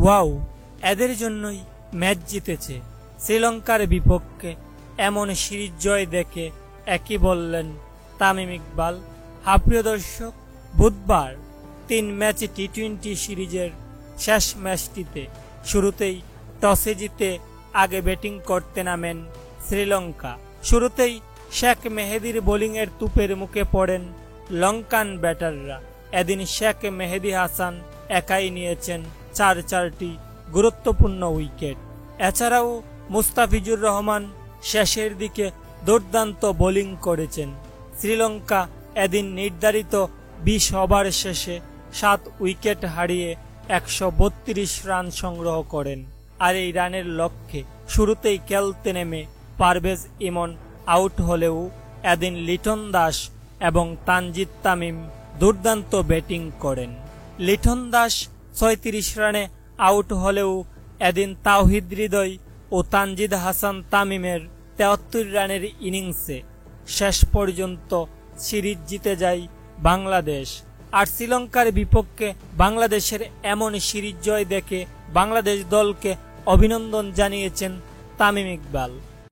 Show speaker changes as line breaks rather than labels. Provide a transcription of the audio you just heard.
Wow, এদের জন্যই match জিতেছে। শ্রীলঙ্কার বিপক্ষে এমন সিরিজ জয় দেখে একই বললেন তামিম ইকবাল। প্রিয় দর্শক, বুধবার 3 ম্যাচ টি-20 সিরিজের শেষ ম্যাচটিতে শুরুতেই টসে জিতে আগে ব্যাটিং করতে নামেন শ্রীলঙ্কা। শুরুতেই শেখ মেহেদীর বোলিংয়ের তুপের মুখে পড়েন লঙ্কান ব্যাটাররা। এদিন শেখ মেহেদী হাসান একাই নিয়েছেন 4টি গুরুত্বপূর্ণ উইকেট। এছাড়াও মুস্তাফিজুর রহমান শেষের দিকে দুর্দান্ত বোলিং করেছেন। শ্রীলঙ্কা এদিন নির্ধারিত 20 ওভার শেষে 7 উইকেট হারিয়ে 132 রান সংগ্রহ করেন। আর এই রানের লক্ষ্যে শুরুতেই খেলতে নেমে পারভেজ ইমন আউট হলেও এদিন লিটন দাস এবং তানজিদ তামিম দুর্দান্ত ব্যাটিং করেন। লিটন দাস 36 রানে আউট হলেও এদিন তাওহিদ হৃদয় ও তানজিদ হাসান তামিমের 73 রানের ইনিংসে শেষ পর্যন্ত সিরিজ জিতে যায় বাংলাদেশ। আর শ্রীলঙ্কার বিপক্ষে বাংলাদেশের এমন সিরিজ জয় দেখে বাংলাদেশ দলকে অভিনন্দন জানিয়েছেন তামিম ইকবাল।